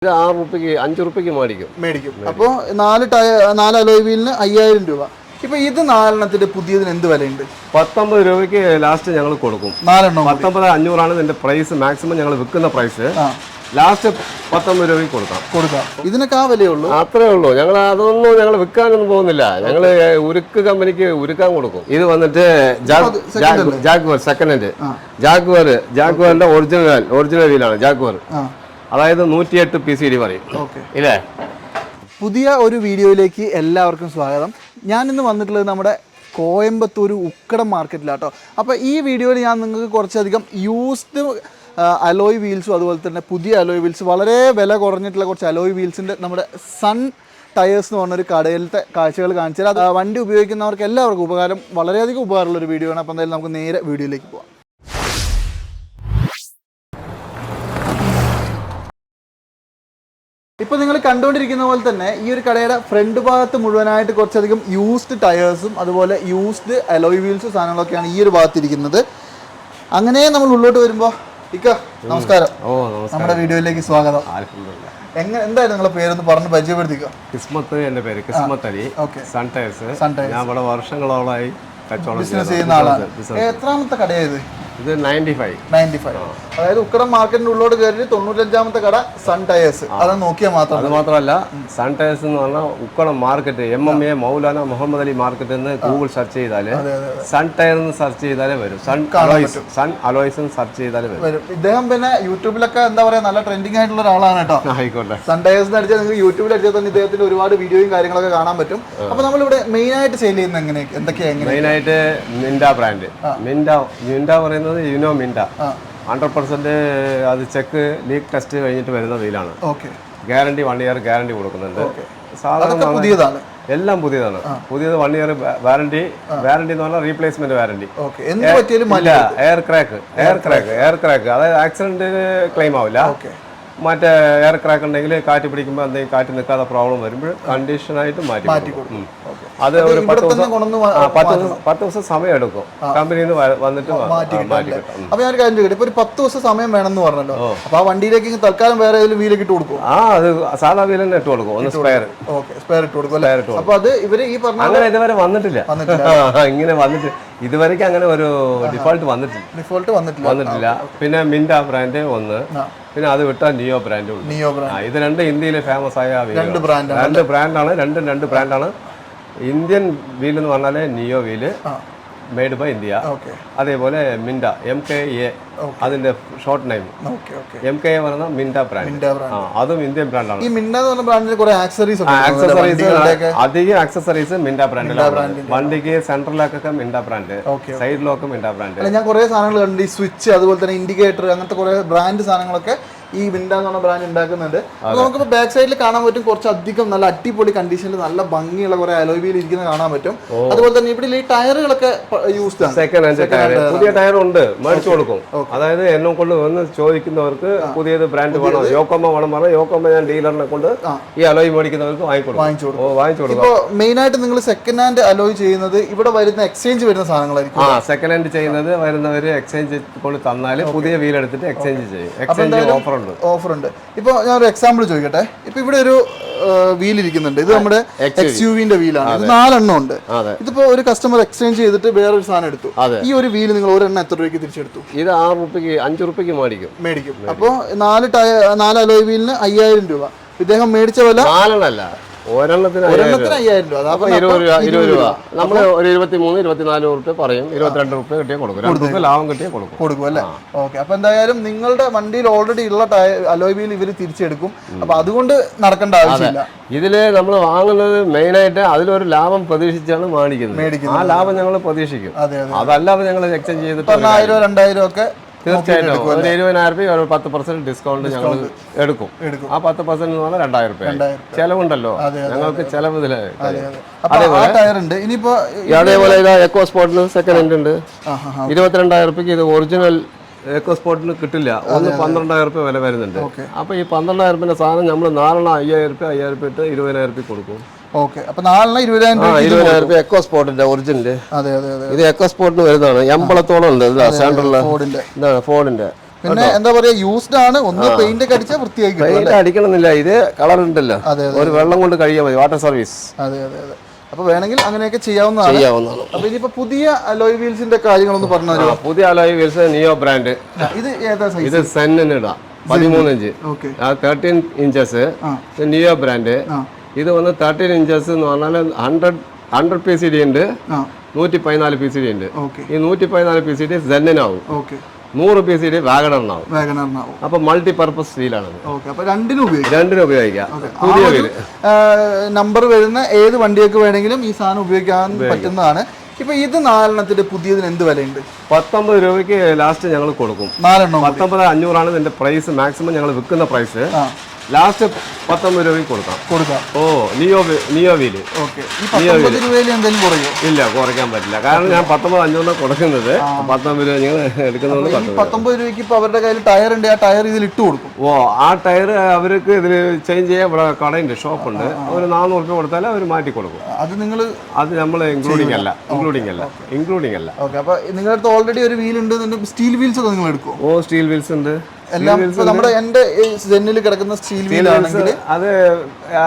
ഇത് 6 രൂപയ്ക്ക് 5 രൂപയ്ക്ക് മേടിക്കും. അപ്പോൾ 4 അലോയ് വീലിന് 5000 രൂപ. ഇപ്പൊ ഇത് 4 പുതിയതിന് എന്ത് വിലയുണ്ട്? 19 രൂപയ്ക്ക് ലാസ്റ്റ് ഞങ്ങൾ കൊടുക്കും. 19,500 ഇതിന്റെ പ്രൈസ്, മാക്സിമം ഞങ്ങൾ വിൽക്കുന്ന പ്രൈസ്. ലാസ്റ്റ് 19 രൂപയ്ക്ക് കൊടുക്കാം. ഇതിനൊക്കെ ആ വിലയുള്ളൂ? അത്രേ ഉള്ളൂ. ഞങ്ങൾ അതൊന്നും ഞങ്ങൾ വിൽക്കാനൊന്നും പോകുന്നില്ല. ഞങ്ങൾ ഉരുക്ക് കമ്പനിക്ക് ഉരുക്കാൻ കൊടുക്കും. ഇത് വന്നിട്ട് ജാഗ്വർ സെക്കൻഡ് ഹാൻഡ്. ജാഗ്വറിന്റെ ഒറിജിനൽ വീലാണ് ജാഗ്വർ. അതായത് 108 PCD പറയും ഇല്ലേ. പുതിയ ഒരു വീഡിയോയിലേക്ക് എല്ലാവർക്കും സ്വാഗതം. ഞാൻ ഇന്ന് വന്നിട്ടുള്ളത് നമ്മുടെ കോയമ്പത്തൂർ ഉക്കടം മാർക്കറ്റിലാട്ടോ. അപ്പോൾ ഈ വീഡിയോയിൽ ഞാൻ നിങ്ങൾക്ക് കുറച്ചധികം യൂസ്ഡ് അലോയ് വീൽസും അതുപോലെ തന്നെ പുതിയ അലോയ് വീൽസ്, വളരെ വില കുറഞ്ഞിട്ടുള്ള കുറച്ച് അലോയ് വീൽസിൻ്റെ നമ്മുടെ സൺ ടയേഴ്സ് എന്ന് പറഞ്ഞൊരു കടയിലത്തെ കാഴ്ചകൾ കാണിച്ചാൽ അത് വണ്ടി ഉപയോഗിക്കുന്നവർക്ക് എല്ലാവർക്കും വളരെയധികം ഉപകാരമുള്ളൊരു വീഡിയോ ആണ്. അപ്പോൾ എന്തായാലും നമുക്ക് നേരെ വീഡിയോയിലേക്ക് പോകാം. ഇപ്പോൾ നിങ്ങൾ കണ്ടുകൊണ്ടിരിക്കുന്ന പോലെ തന്നെ ഈ ഒരു കടയുടെ ഫ്രണ്ട് ഭാഗത്ത് മുഴുവനായിട്ട് കുറച്ചധികം യൂസ്ഡ് ടയേഴ്സും അതുപോലെ യൂസ്ഡ് അലോയ് വീൽസും സാധനങ്ങളൊക്കെയാണ് ഈ ഒരു ഭാഗത്തിരിക്കുന്നത്. അങ്ങനെ നമ്മൾ ഉള്ളോട്ട് വരുമ്പോൾ നമസ്കാരം, നമ്മുടെ വീഡിയോയിലേക്ക് സ്വാഗതം. എന്തായാലും നിങ്ങളുടെ പേരൊന്ന് പറഞ്ഞ് പരിചയപ്പെടുത്തിക്കുക. കിസ്മത്ത്, എൻ്റെ പേര് കിസ്മത്ത് അലി. Sun tyres. ഞാൻ ഇവിടെ വർഷങ്ങളോളമായി ബിസിനസ് ചെയ്യുന്ന ആളാണ്. എത്രാമത്തെ കടയായത്? ഇത് 95. അതായത് ഉക്കടം മാർക്കറ്റിന്റെ ഉള്ളോട് കയറി 95ാമത്തെ കട സൺ ടയേഴ്സ്. അത് നോക്കിയാൽ മാത്രം. അത് മാത്രമല്ല, സൺ ടയേഴ്സ് എന്ന് പറഞ്ഞാൽ Ukkadam market MMA Maulana Muhammad Ali market എന്ന് ഗൂഗിൾ സെർച്ച് ചെയ്താല് സൺ ടയർ എന്ന് സെർച്ച് ചെയ്താലേ വരും. സൺ അലോയ്സ് സെർച്ച് ചെയ്താലേ വരും. ഇദ്ദേഹം പിന്നെ യൂട്യൂബിലൊക്കെ എന്താ പറയാ നല്ല ട്രെൻഡിങ് ആയിട്ടുള്ള ഒരാളാണ് കേട്ടോ. ആയിക്കോട്ടെ. സൺ ടയേഴ്സ് അടിച്ചാൽ നിങ്ങൾക്ക് യൂട്യൂബിൽ അടിച്ചാൽ തന്നെ ഇദ്ദേഹത്തിന്റെ ഒരുപാട് വീഡിയോയും കാര്യങ്ങളൊക്കെ കാണാൻ പറ്റും. അപ്പൊ നമ്മളിവിടെ മെയിൻ ആയിട്ട് സെയിൽ ചെയ്യുന്ന എന്തൊക്കെയാണ്? മെയിൻ ആയിട്ട് മിൻഡ ബ്രാൻഡ്. മിൻഡ പറയുന്നത് യുനോ മിൻഡ 100% അത് ചെക്ക് ലീക്ക് ടെസ്റ്റ് കഴിഞ്ഞിട്ട് വരുന്ന വീലാണ്. ഗ്യാരണ്ടി 1 ഇയർ ഗ്യാരണ്ടി കൊടുക്കുന്നുണ്ട്. സാധാരണ എല്ലാം പുതിയത് 1 ഇയർ വാറണ്ടി എന്ന് പറഞ്ഞാൽ റീപ്ലേസ്മെന്റ് വാറണ്ടി. എയർ ക്രാക്ക് അതായത് ആക്സിഡന്റ് ക്ലെയിം ആവില്ല. മറ്റേ എയർ ക്രാക്ക് ഉണ്ടെങ്കിൽ കാറ്റ് പിടിക്കുമ്പോൾ എന്തെങ്കിലും കാറ്റ് നിൽക്കാതെ പ്രോബ്ലം വരുമ്പോൾ കണ്ടീഷനായിട്ട് മാറ്റി കൊടുക്കും. അത് ഒരു 10 ദിവസം സമയം എടുക്കും കമ്പനിയിൽ നിന്ന് വന്നിട്ട് മാറ്റി കിട്ടും. അപ്പൊ ഞാൻ കാര്യം ചോദിക്കട്ടെ, ഇപ്പൊ ഒരു 10 ദിവസം സമയം വേണമെന്ന് പറഞ്ഞല്ലോ, അപ്പൊ ആ വണ്ടിയിലേക്ക് തൽക്കാലം വേറെ ഏതെങ്കിലും വീലൊക്കെ ഇട്ട് കൊടുക്കും? അത് സാധാ വീൽ തന്നെ ഇട്ട് കൊടുക്കും. ഒന്ന് സ്പെയർ ഇട്ട് കൊടുക്കും. അപ്പൊ അത് ഇവര് ഈ പറഞ്ഞ അങ്ങനെ ഇതുവരെ വന്നിട്ടില്ല. ഇങ്ങനെ വന്നിട്ട് ഇതുവരെയ്ക്ക് അങ്ങനെ ഒരു ഡിഫോൾട്ട് വന്നിട്ടില്ല. പിന്നെ മിൻഡ ബ്രാൻഡ് ഒന്ന്, പിന്നെ അത് വിട്ടാൽ നിയോ ബ്രാൻഡ് ഉണ്ട്. ഇത് രണ്ട് ഇന്ത്യയിലെ ഫേമസ് ആയ രണ്ട് ബ്രാൻഡാണ്. രണ്ട് ബ്രാൻഡാണ്. ഇന്ത്യൻ വീൽ എന്ന് പറഞ്ഞാല് നിയോ വീല്, മെയ്ഡ് ബൈ ഇന്ത്യ. അതേപോലെ മിൻഡ MKA, അതിന്റെ ഷോർട്ട് നെയിം. MKA പറഞ്ഞ മിൻഡ ബ്രാൻഡ്. അതും ഇന്ത്യൻ ബ്രാൻഡാണ്. ഈ മിൻഡ എന്ന് പറഞ്ഞ ബ്രാൻഡിൽ കുറെ ആക്സസറീസ് അധികം ആക്സസറീസ് മിൻഡ ബ്രാൻഡിലാണ്. വണ്ടിക്ക് സെൻട്രലൊക്കെ മിൻഡ ബ്രാൻഡ്, സൈഡിലൊക്കെ മിൻഡ ബ്രാൻഡ്. ഞാൻ കുറെ സാധനങ്ങൾ കണ്ടു, ഈ സ്വിച്ച് അതുപോലെ തന്നെ ഇൻഡിക്കേറ്റർ, അങ്ങനത്തെ കുറെ ബ്രാൻഡ് സാധനങ്ങളൊക്കെ ഈ മിൻഡ എന്ന് പറഞ്ഞ ബ്രാൻഡ് ഉണ്ടാക്കുന്നുണ്ട്. നമുക്കിപ്പോൾ ബാക്ക് സൈഡിൽ കാണാൻ പറ്റും കുറച്ചധികം നല്ല അടിപൊളി കണ്ടീഷനിൽ നല്ല ഭംഗിയുള്ള കുറെ അലോയ് വീൽ ഇരിക്കുന്നത് കാണാൻ പറ്റും. അതുപോലെ തന്നെ ഇവിടെ ഈ ടയറുകളൊക്കെ യൂസ്ഡ് ആണ്. സെക്കൻഡ് ഹാൻഡ് ടയർ, പുതിയ ടയർ ഉണ്ട്, മേടിച്ചു കൊടുക്കും. അതായത് എന്നെ കൊണ്ട് വന്ന് ചോദിക്കുന്നവർക്ക് പുതിയത് ബ്രാൻഡ് വേണം, യോക്കോമ വേണം പറഞ്ഞാൽ യോക്കോമ ഞാൻ ഡീലറിനെ കൊണ്ട് ഈ അലോയ് മേടിക്കുന്നവർക്ക് വാങ്ങിച്ചു കൊടുക്കും. ഇപ്പോൾ മെയിൻ ആയിട്ട് നിങ്ങൾ സെക്കൻഡ് ഹാൻഡ് അലോയ് ചെയ്യുന്നത് ഇവിടെ വരുന്ന എക്സ്ചേഞ്ച് വരുന്ന സാധനങ്ങളായിരിക്കും. സെക്കൻഡ് ഹാൻഡ് ചെയ്യുന്നത് വരുന്നവര് എക്സ്ചേഞ്ച് കൊണ്ട് തന്നാൽ പുതിയ വീൽ എടുത്തിട്ട് എക്സ്ചേഞ്ച് ചെയ്യും. എക്സ്ചേഞ്ച് ഓഫർ ഉണ്ട്. ഇപ്പൊ ഞാൻ ഒരു എക്സാമ്പിൾ ചോദിക്കട്ടെ. ഇപ്പൊ ഇവിടെ ഒരു വീൽ ഇരിക്കുന്നുണ്ട്. ഇത് നമ്മുടെ XUV-ന്റെ വീലാണ്. ഇത് 4 എണ്ണം ഉണ്ട്. ഇതിപ്പോ ഒരു കസ്റ്റമർ എക്സ്ചേഞ്ച് ചെയ്തിട്ട് വേറൊരു സാധനം എടുത്തു. ഈ ഒരു വീല് നിങ്ങൾ ഒരെണ്ണം എത്ര രൂപയ്ക്ക് തിരിച്ചെടുത്തു? ഇത് 6 രൂപയ്ക്ക് 5 രൂപയ്ക്ക് മേടിക്കും. അപ്പൊ 4 അലോയ് വീലിന് 5000 രൂപ. ഇദ്ദേഹം മേടിച്ച വില 4 ഒരെണ്ണത്തിന് 5000 രൂപ. അപ്പൊ 20 രൂപ. നമ്മൾ ഒരു 23-24 രൂപ പറയും. 22 രൂപ കിട്ടിയാൽ കൊടുക്കും. 2 രൂപ ലാഭം കിട്ടിയാൽ കൊടുക്കും അല്ലേ? ഓക്കെ. അപ്പൊ എന്തായാലും നിങ്ങളുടെ വണ്ടിയിൽ ഓൾറെഡി ഉള്ള അലോയ് വീൽ ഇവർ തിരിച്ചെടുക്കും. അപ്പൊ അതുകൊണ്ട് നടക്കേണ്ട ആവശ്യമില്ല. ഇതില് നമ്മൾ വാങ്ങുന്നത് മെയിനായിട്ട് അതിലൊരു ലാഭം പ്രതീക്ഷിച്ചാണ് മേടിക്കുന്നത്. ആ ലാഭം ഞങ്ങൾ പ്രതീക്ഷിക്കും. അതല്ലാതെ ഞങ്ങൾ എക്സ്ചേഞ്ച് ചെയ്തിട്ട് 1000-2000 ഒക്കെ തീർച്ചയായിട്ടും ഒരു 20,000 രൂപ, ഒരു 10% ഡിസ്കൗണ്ട് ഞങ്ങൾ എടുക്കും. ആ 10% എന്ന് പറഞ്ഞാൽ 2000 രൂപ ചെലവുണ്ടല്ലോ ഞങ്ങൾക്ക്. ചെലവ് ഇതില് അതേപോലെ ഇതാ എക്കോ സ്പോർട്ടിന് സെക്കൻഡ് ഹാൻഡ് ഉണ്ട്. 22,000 രൂപയ്ക്ക്. ഇത് ഒറിജിനൽ എക്കോ സ്പോർട്ടിന് കിട്ടില്ല. ഒന്ന് 12,000 രൂപ വില വരുന്നുണ്ട്. അപ്പൊ ഈ 12,000 രൂപ സാധനം നമ്മൾ 4 5,000 രൂപ ഇട്ട് 20,000 രൂപ കൊടുക്കും. ഓക്കെ. അപ്പൊ 20,000 രൂപ എക്കോ സ്പോർട്ടിന്റെ ഒറിജിനൽ. ഇത് എക്കോ സ്പോർട്ടിന് വരുന്നതാണ്. 80 ഉണ്ട് സെൻട്രലില്. ഇതാണ് ഫോർഡിന്റെ. പിന്നെ എന്താ പറയാ യൂസ്ഡ് ആണ്, ഒന്ന് പെയിന്റ് ഒക്കെ അടിച്ചാൽ വൃത്തിയായി കിട്ടും. പെയിന്റ് അടിക്കണമെന്നില്ല, ഇത് കളർ ഉണ്ടല്ലോ, ഒരു വെള്ളം കൊണ്ട് കഴിയാൻ മതി, വാട്ടർ സർവീസ്. അതെ അതെ അതെ. അപ്പൊ വേണമെങ്കിൽ അങ്ങനെയൊക്കെ ചെയ്യാവുന്നതാണ്. അപ്പൊ ഇതിപ്പോ പുതിയ അലോയ് വീൽസിന്റെ കാര്യങ്ങളൊന്ന് പറഞ്ഞു തരുമോ? പുതിയ അലോയ് വീൽസ് നിയോ ബ്രാൻഡ്. ഇത് ഏതാ സൈസ്? ഇത് സെന്നിന് ഇടാം, 13 ഇഞ്ച്, 13 ഇഞ്ചസ്, നിയോ ബ്രാൻഡ്. ഇത് വന്ന് 13 ഇഞ്ചസ് എന്ന് പറഞ്ഞാൽ 100 PCD ഉണ്ട്, 114 PCD ഉണ്ട്. ഈ 114 PCD സെന്നിനാവും, 100 PCD വാഗണറിനാവും. അപ്പൊ മൾട്ടി പർപ്പസ് സ്റ്റീലാണ്. രണ്ടിനും ഉപയോഗിക്കാം. പുതിയ വീല് നമ്പർ വരുന്ന ഏത് വണ്ടിയൊക്കെ വേണമെങ്കിലും ഈ സാധനം ഉപയോഗിക്കാൻ പറ്റുന്നതാണ്. ഇപ്പൊ ഇത് 4 പുതിയതിന് എന്ത് വിലയുണ്ട്? 19 രൂപയ്ക്ക് ലാസ്റ്റ് ഞങ്ങൾ കൊടുക്കും. 19,500 ഇതിന്റെ പ്രൈസ്, മാക്സിമം ഞങ്ങൾ വിൽക്കുന്ന പ്രൈസ്. ലാസ്റ്റ് 19 രൂപയ്ക്ക് കൊടുക്കാം. ഓ നിയോ വീല്. ഇല്ല, കുറയ്ക്കാൻ പറ്റില്ല. കാരണം ഞാൻ 19,500 കൊടുക്കുന്നത്, 19 രൂപ നിങ്ങൾ എടുക്കുന്നത്. 19 രൂപയ്ക്ക് ഇപ്പൊ അവരുടെ കയ്യിൽ ടയർ ഉണ്ട്, ആ ടയർ ഇതിൽ ഇട്ട് കൊടുക്കും. ഓ, ആ ടയർ അവർക്ക് ഇതിൽ ചേഞ്ച് ചെയ്യാൻ ഇവിടെ കടയുണ്ട്, ഷോപ്പുണ്ട്. അവർ 400 രൂപ കൊടുത്താൽ അവർ മാറ്റി കൊടുക്കും. അത് നമ്മൾ ഇൻക്ലൂഡിംഗ് അല്ല. അപ്പൊ നിങ്ങളുടെ അടുത്ത് ഓൾറെഡി ഒരു വീൽ ഉണ്ട്, സ്റ്റീൽ വീൽസ് ഒക്കെ നിങ്ങൾ എടുക്കും? ഓ, സ്റ്റീൽ വീൽസ് ഉണ്ട്. എല്ലാം നമ്മുടെ എന്റെ ജെന്നിൽ കിടക്കുന്ന സ്റ്റീൽ വീൽ ആണെങ്കിൽ അത്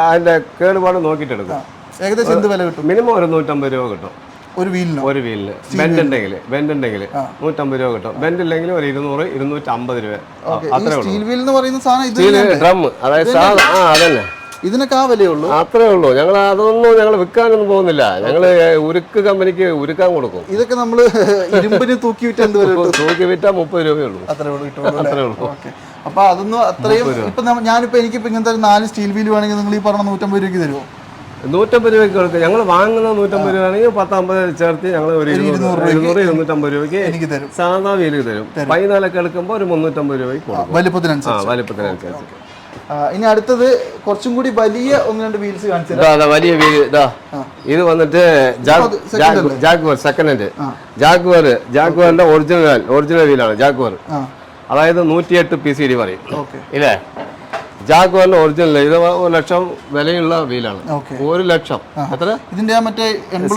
അതിന്റെ കേടുപാട് നോക്കിയിട്ട് എടുക്കും. ഏകദേശം എന്ത് വില കിട്ടും? മിനിമം ഒരു 150 രൂപ കിട്ടും ഒരു വീലിന്. ബെൻഡ് ഉണ്ടെങ്കിൽ 150 രൂപ കിട്ടും. ബെൻഡ് ഇല്ലെങ്കിൽ ഒരു 200-250 രൂപ. സ്റ്റീൽ വീൽ എന്ന് പറയുന്ന സാധനം ഡ്രം, അതായത് അതന്നെ. ഇതിനൊക്കെ ആ വിലയുള്ളൂ? അത്രേ ഉള്ളൂ. ഞങ്ങൾ അതൊന്നും ഞങ്ങൾ വിൽക്കാനൊന്നും പോകുന്നില്ല. ഞങ്ങൾ ഉരുക്ക് കമ്പനിക്ക് ഉരുക്കാൻ കൊടുക്കും. ഇതൊക്കെ നമ്മള് ഇരുമ്പിന് തൂക്കി വിറ്റ് എന്ത് വില? തൂക്കി വിറ്റാ 30 രൂപയുള്ളൂ. അത്രേ ഉള്ളൂ. അപ്പൊ അതൊന്നും അത്രയും. ഇപ്പൊ ഞാനിപ്പോ എനിക്കിപ്പോ ഇങ്ങനത്തെ 4 സ്റ്റീൽ വീൽ വേണമെങ്കിൽ നിങ്ങൾ ഈ പറഞ്ഞ 150 രൂപയ്ക്ക് തരുമോ? 150 രൂപയ്ക്ക് കൊടുക്കുക. ഞങ്ങൾ വാങ്ങുന്ന 150 രൂപയാണെങ്കിൽ 10-50 ചേർത്ത് ഞങ്ങൾ ഒരു 200-250 രൂപയ്ക്ക് എനിക്ക് തരും. സാധാ വീല് തരും. 14 എടുക്കുമ്പോൾ ഒരു 350 രൂപയ്ക്ക് കൊടുക്കും, വലിപ്പത്തിനനുസരിച്ച്. ഇനി അടുത്തത് കുറച്ചും കൂടി വലിയ 1-2 വീൽസ് കാണിച്ചു. വലിയ വീല് ഇതാ. ഇത് വന്നിട്ട് ജാഗ്വർ സെക്കൻഡ് ഹാൻഡ്. ജാഗ്വറിന്റെ ഒറിജിനൽ വീലാണ് ജാഗ്വർ. അതായത് 108 PCD പറയും ഇല്ലേ? ജാഗ്വറിന്റെ ഒറിജിനൽ. ഇത് 1 ലക്ഷം വിലയുള്ള വീലാണ്. 1 ലക്ഷം. എത്ര? ഇതിന്റെ മറ്റേ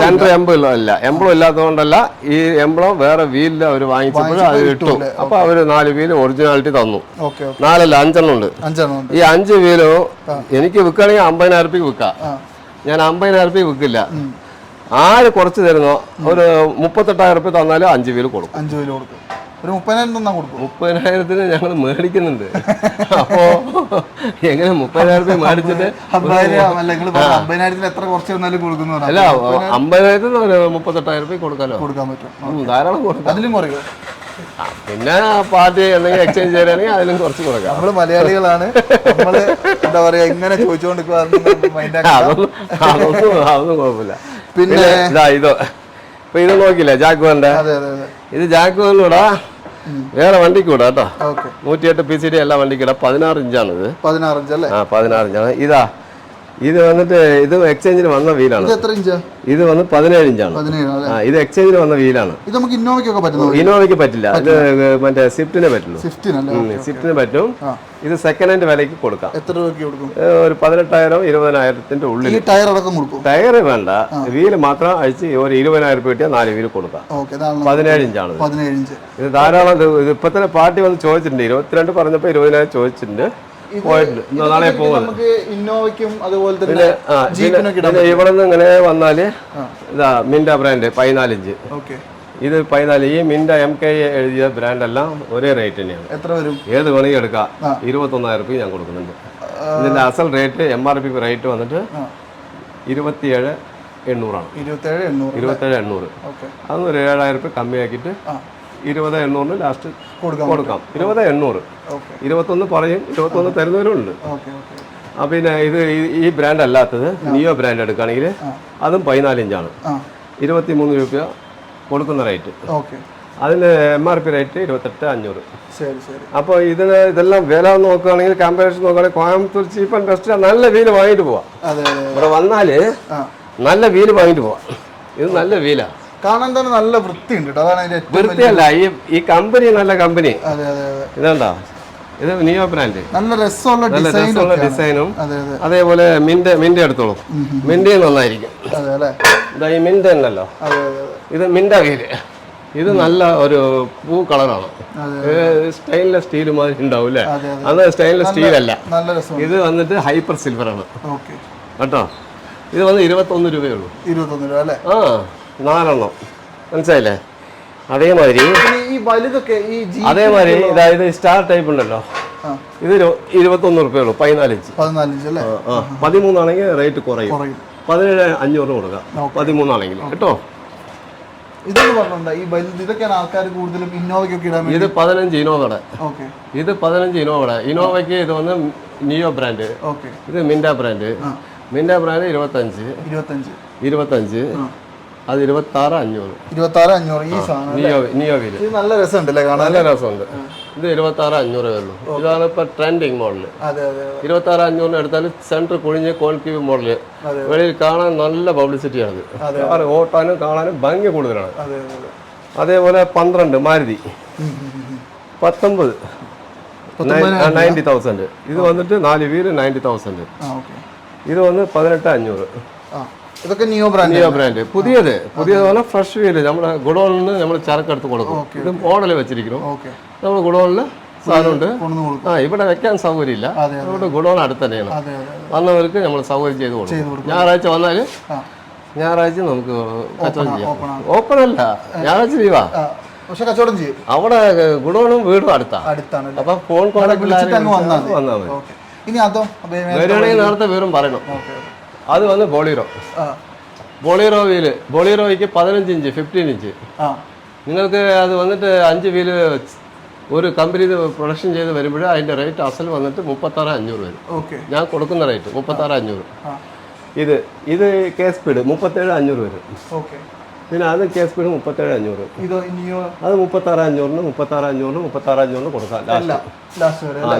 സെൻട്രൽ എംബ്ലം അല്ല, എംബ്ലം ഇല്ലാത്തതുകൊണ്ടല്ല. ഈ എംബ്ലം വേറെ വീലിൽ അവർ വാങ്ങിച്ചപ്പോൾ അത് ഇട്ടു. അപ്പൊ അവര് 4 വീല് ഒറിജിനാലിറ്റി തന്നു. 4 അല്ല, 5 ഉണ്ട്. ഈ 5 വീലും എനിക്ക് വിൽക്കുകയാണെങ്കിൽ 50,000 രൂപയ്ക്ക് വിൽക്കാം. ഞാൻ 50,000 രൂപയ്ക്ക് വിൽക്കില്ല. ആര് കുറച്ച് തരുന്നോ ഒരു 38,000 രൂപ തന്നാലും 5 വീല് കൊടുക്കും. 5 വീല് കൊടുക്കും. ഒരു 30,000 ഞങ്ങൾ മേടിക്കുന്നുണ്ട്. അപ്പോ എങ്ങനെ 30,000 രൂപ മേടിച്ചിട്ട്? 50,000 എത്ര കുറച്ച് തന്നാലും കൊടുക്കുന്നു? അല്ല, 50,000 38,000 രൂപ കൊടുക്കാൻ പറ്റും. ധാരാളം കൊടുക്കാം. അതിലും കുറയോ? പിന്നെ പാർട്ടി എന്തെങ്കിലും എക്സ്ചേഞ്ച് ചെയ്യാനാണെങ്കിൽ അതിലും കുറച്ച് കൊടുക്കാം. നമ്മള് മലയാളികളാണ്, നമ്മള് എന്താ പറയാ ഇങ്ങനെ ചോദിച്ചുകൊണ്ട് അതൊന്നും കുഴപ്പമില്ല. പിന്നെ ഇതോ ഇപ്പൊ ഇത് നോക്കില്ലേ ജാഗ്വറിന്റെ? ഇത് ജാഗ്വറിലൂടെ വേറെ വണ്ടിക്ക് വിടാം കേട്ടോ. 108 PCD എല്ലാ വണ്ടിക്ക് ഇടാം. 16 ഇഞ്ചാണ് ഇത്. 16 ഇഞ്ച് അല്ലേ? 16 ഇഞ്ചാണ്. ഇതാ ഇത് വന്നിട്ട് ഇത് എക്സ്ചേഞ്ചിന് വന്ന വീലാണ്. ഇത് വന്ന് 17 ഇഞ്ചാണ്. ഇത് എക്സ്ചേഞ്ചിന് വന്ന വീലാണ്. ഇന്നോവയ്ക്ക് പറ്റില്ല. ഇത് മറ്റേ സ്വിഫ്റ്റിനെ പറ്റുള്ളൂ. സ്വിഫ്റ്റിന് പറ്റും. ഇത് സെക്കൻഡ് ഹാൻഡ് വിലയ്ക്ക് കൊടുക്കാം. എത്ര രൂപയ്ക്ക് കൊടുക്കും? ഒരു 18,000-20,000 ഉള്ളിൽ. ടയർ അടക്കം കൊടുക്കും? ടയർ വേണ്ട, വീല് മാത്രം അഴിച്ച് ഒരു 20,000 രൂപ കിട്ടിയാൽ 4 വീല് കൊടുക്കാം. 17 ഇഞ്ചാണ്. ഇത് ധാരാളം. ഇത് ഇപ്പൊ തന്നെ പാർട്ടി വന്ന് ചോദിച്ചിട്ടുണ്ട്. 22 പറഞ്ഞപ്പോ 20,000 ചോദിച്ചിട്ടുണ്ട്. നാളെ പോകുന്നത് ഇവിടെ നിന്ന് ഇങ്ങനെ വന്നാല് ഇതാ മിൻഡ ബ്രാൻഡ് 14 ഇഞ്ച്. ഇത് 14. ഈ മിൻഡ MK എഴുതിയ ബ്രാൻഡ് എല്ലാം ഒരേ റേറ്റ് തന്നെയാണ്. എത്ര വരും? ഏത് വേണമെങ്കിൽ എടുക്കാം. 21,000 രൂപ ഞാൻ കൊടുക്കുന്നുണ്ട്. ഇതിന്റെ അസൽ റേറ്റ് MRP റേറ്റ് വന്നിട്ട് 27,800 27,800. അതൊന്ന് ഒരു 7,000 രൂപ കമ്മിയാക്കിയിട്ട് 20,800 ലാസ്റ്റ് കൊടുക്കാം. 20,800. 21 പറയും, 21 തരുന്നവരുണ്ട്. പിന്നെ ഇത് ഈ ബ്രാൻഡ് അല്ലാത്തത് നിയോ ബ്രാൻഡ് എടുക്കുകയാണെങ്കിൽ അതും 14 ഇഞ്ചാണ്. 23 രൂപ കൊടുക്കുന്ന റേറ്റ്. അതിന് MRP റേറ്റ് 28,500. അപ്പോൾ ഇതെല്ലാം വില നോക്കുകയാണെങ്കിൽ കമ്പാരിസൺ നോക്കുകയാണെങ്കിൽ കോയമ്പത്തൂർ ചീപ്പ് ആൻഡ് ബെസ്റ്റ് നല്ല വീല് വാങ്ങിയിട്ട് പോവാം. ഇവിടെ വന്നാല് നല്ല വീല് വാങ്ങിയിട്ട് പോവാം. ഇത് നല്ല വീലാണ്. കാണാൻ തന്നെ നല്ല വൃത്തിയുണ്ട്. വൃത്തിയല്ല, ഈ കമ്പനി നല്ല കമ്പനി. ഇതെന്താ? ഇത് നിയോ ബ്രാൻഡ്. നല്ല രസമുള്ള ഡിസൈനും. അതേപോലെ മിൻഡ എടുത്തോളൂ. മിൻഡ നന്നായിരിക്കും. ഈ മിൻഡ ഉണ്ടല്ലോ, ഇത് മിൻഡ വീല്. ഇത് നല്ല ഒരു പൂ കളറാണ്. സ്റ്റെയിൻലെസ് സ്റ്റീൽ മാതിരി ഉണ്ടാവും അല്ലേ? അത് സ്റ്റെയിൻലെസ് സ്റ്റീൽ അല്ല, ഇത് വന്നിട്ട് ഹൈപ്പർ സിൽവർ ആണ് കേട്ടോ. ഇത് വന്ന് 21 രൂപയുള്ളൂ. 21 രൂപ അല്ലേ? ആ 4 മനസ്സിലായില്ലേ? അതേമാതിരി ഇതായത് സ്റ്റാർ ടൈപ്പ് ഉണ്ടല്ലോ, ഇത് 21 രൂപയുള്ളൂ. 14 ഇഞ്ച് 13 ആണെങ്കിൽ റേറ്റ് കുറയും. 17,500 കൊടുക്കാം 13 ആണെങ്കിൽ കേട്ടോ. ഇത് 15 ഇന്നോവയുടെ, ഇത് 15 ഇന്നോവയുടെ. ഇന്നോവയ്ക്ക് ഇത് വന്ന് നിയോ ബ്രാൻഡ്, ഇത് മിൻഡ ബ്രാൻഡ്. മിൻഡ ബ്രാൻഡ് 25 അത് 26,500. നിയോവില് നല്ല രസമുണ്ടല്ലേ കാണാൻ? നല്ല രസമുണ്ട്. ഇത് 26,500 ഉള്ളൂ. ഇതാണ് ഇപ്പൊ ട്രെൻഡിങ് മോഡല്. 26,500 എടുത്താൽ സെന്റർ കുഴിഞ്ഞ് കോൺക്യൂവ് മോഡല്. വെളിയിൽ കാണാൻ നല്ല പബ്ലിസിറ്റി ആണ്. ഓട്ടാനും കാണാനും ഭംഗി കൂടുതലാണ്. അതേപോലെ 12 മാരുതി 19 90,000. ഇത് വന്നിട്ട് 4 വീല് 90,000. ഇത് വന്ന് 18,500. ഇതൊക്കെ നിയോ ബ്രാൻഡ്. പുതിയത് പറഞ്ഞാൽ ഫ്രഷ് വീല്. നമ്മുടെ ഗുഡോണിന് നമ്മൾ ചരക്കെടുത്ത് കൊടുക്കും. ഇത് മോഡൽ വെച്ചിരിക്കുന്നു. നമ്മൾ ഗുഡോണില് സാധനമുണ്ട്. ഇവിടെ വെക്കാൻ സൗകര്യമില്ല. അതുകൊണ്ട് ഗുഡോൺ അടുത്ത് തന്നെയാണ്. വന്നവർക്ക് നമ്മൾ സൗകര്യം ചെയ്ത് കൊടുക്കും. ഞായറാഴ്ച വന്നാൽ ഞായറാഴ്ച നമുക്ക് കച്ചവടം ചെയ്യാം. ഓപ്പൺ അല്ല, ഞായറാഴ്ച ലീവാ. അവിടെ ഗുഡോണും വീടും അടുത്താണ്. അപ്പൊ ഫോൺ കോൺടാക്ട് വന്നാൽ മതി. വരികയാണെങ്കിൽ നേരത്തെ വീറും പറയണം. അത് വന്ന് ബോളീറോ വീല്. ബോളീറോയ്ക്ക് 15 inch 15 inch. നിങ്ങൾക്ക് അത് വന്നിട്ട് 5 വീല് ഒരു കമ്പനി പ്രൊഡക്ഷൻ ചെയ്ത് വരുമ്പോൾ അതിൻ്റെ റേറ്റ് അസൽ വന്നിട്ട് 36,500 വരും. ഞാൻ കൊടുക്കുന്ന റേറ്റ് 36,500. ഇത് കെ സ്പീഡ് 37,500 വരും. പിന്നെ അത് കെ സ്പീഡ് 37,500. അത് 36,500 36,500 കൊടുക്കാം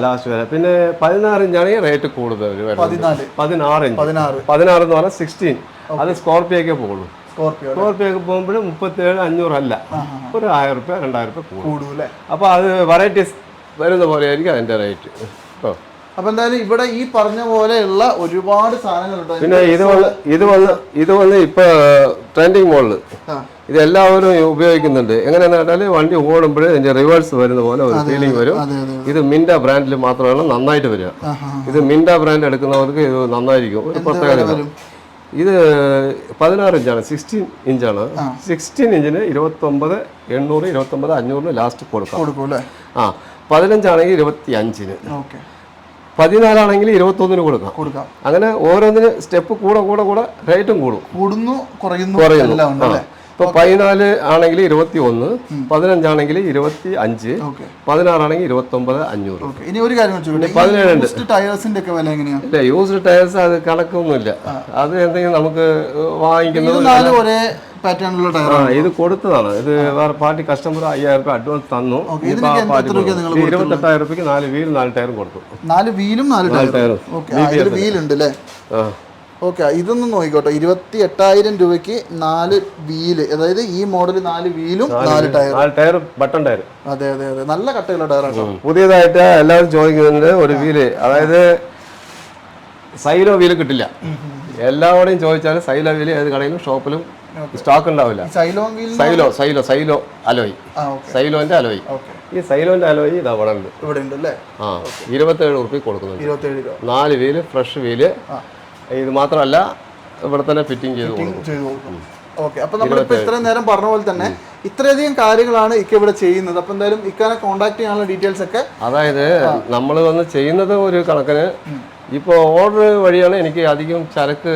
ലാസ്റ്റ് വരെ. പിന്നെ 16 ഇഞ്ചാണെങ്കിൽ റേറ്റ് കൂടുതൽ. 16 ഇഞ്ച് 16 എന്ന് പറഞ്ഞാൽ 16. അത് സ്കോർപ്പിയോക്കെ പോകുള്ളൂ. സ്കോർപ്പിയോക്ക് പോകുമ്പോൾ 37,500 അല്ല, ഒരു 1,000 രൂപ 2,000 രൂപ കൂടും. അപ്പോൾ അത് വെറൈറ്റീസ് വരുന്ന പോലെ ആയിരിക്കും അതിൻ്റെ റേറ്റ് കേട്ടോ. അപ്പൊ എന്തായാലും ഇവിടെ ഈ പറഞ്ഞ പോലെയുള്ള ഒരുപാട് സാധനങ്ങളുണ്ട്. പിന്നെ ഇത് വന്ന് ഇപ്പൊ ട്രെൻഡിങ് മോഡല്. ഇത് എല്ലാവരും ഉപയോഗിക്കുന്നുണ്ട്. എങ്ങനെയാന്ന് പറഞ്ഞാൽ വണ്ടി ഓടുമ്പോൾ ഇതിന്റെ റിവേഴ്സ് വരുന്ന പോലെ ഒരു ഫീലിംഗ് വരും. ഇത് മിൻഡ ബ്രാൻഡിൽ മാത്രമാണ് നന്നായിട്ട് വരിക. ഇത് മിൻഡ ബ്രാൻഡ് എടുക്കുന്നവർക്ക് ഇത് നന്നായിരിക്കും. ഒരു പ്രത്യേകത. ഇത് 16 ഇഞ്ചാണ്, 16 ഇഞ്ചാണ്. 16 ഇഞ്ചിന് 29,800 29,500 ലാസ്റ്റ് കൊടുക്കും. 15 ആണെങ്കിൽ 25-ന്, 14 ആണെങ്കിൽ 21-ന് കൊടുക്കാം. അങ്ങനെ ഓരോന്നിന് സ്റ്റെപ്പ് കൂടെ റേറ്റും കൂടുന്നു കുറയുന്നു. ഇപ്പൊ 14 ആണെങ്കിൽ 21, 15 ആണെങ്കിൽ 25, 16 ആണെങ്കിൽ 29,500. ഇനി ഒരു കാര്യം 17 ടയർസിന്റെ ഒക്കെ വില എങ്ങനെയാ? ഇല്ല, യൂസ്ഡ് ടയർസ് അത് കണക്കൊന്നുമില്ല. അത് എന്തെങ്കിലും നമുക്ക് വാങ്ങിക്കുന്നത് ഇത് കൊടുത്തതാണ്. ഇത് വേറെ പാർട്ടി കസ്റ്റമർ 5,000 രൂപ അഡ്വാൻസ് തന്നു. 28,000 രൂപയ്ക്ക് 4 വീലും 4 ടയറും കൊടുത്തു. 4 വീലും 4 ടയറും വീലുണ്ട് അല്ലേ? ഓക്കെ, ഇതൊന്നും നോക്കിക്കോട്ടെ. 28,000 രൂപയ്ക്ക് 4 വീല്, അതായത് ഈ മോഡൽ 4 വീലും 4 ടയർ ബട്ടൺ ടയർ. അതെ, നല്ല കട്ടയുള്ള ടയറാണ്. പുതിയതായിട്ട് എല്ലാവരും ചോദിക്കുന്നുണ്ട് ഒരു വീല്, അതായത് സൈലോ വീല് കിട്ടില്ല. എല്ലാവരുടെയും ചോദിച്ചാൽ സൈലോ വീല് ഏത് കടയിലും ഷോപ്പിലും സ്റ്റോക്ക് ഉണ്ടാവില്ല. സൈലോ അലോയ്, സൈലോന്റെ അലോയ്. ഈ സൈലോന്റെ അലോയ് ഇത് അവിടെ ഉണ്ട്. 27 രൂപ കൊടുക്കുന്നുണ്ട്. 4 വീല് ഫ്രഷ് വീല്. ഇത് മാത്രമല്ല ഇവിടെ തന്നെ ഫിറ്റിംഗ് ചെയ്ത് കൊടുക്കും. ഓക്കെ, അപ്പൊ നമ്മളിപ്പോ ഇത്രയും നേരം പറഞ്ഞ പോലെ തന്നെ ഇത്രയധികം കാര്യങ്ങളാണ് ഇക്ക ഇവിടെ ചെയ്യുന്നത്. അപ്പൊ എന്തായാലും ഇക്കാനെ കോൺടാക്ട് ചെയ്യാനുള്ള ഡീറ്റെയിൽസ് ഒക്കെ, അതായത് നമ്മൾ വന്ന് ചെയ്യുന്നത് ഒരു കണക്കിന്. ഇപ്പോൾ ഓർഡർ വഴിയാണ് എനിക്ക് അധികം ചരക്ക്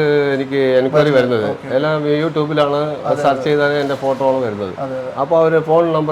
എൻക്വയറി വരുന്നത്. എല്ലാം യൂട്യൂബിലാണ് സെർച്ച് ചെയ്താൽ എൻ്റെ ഫോട്ടോയാണ് വരുന്നത്. അപ്പോൾ അവർ ഫോൺ നമ്പർ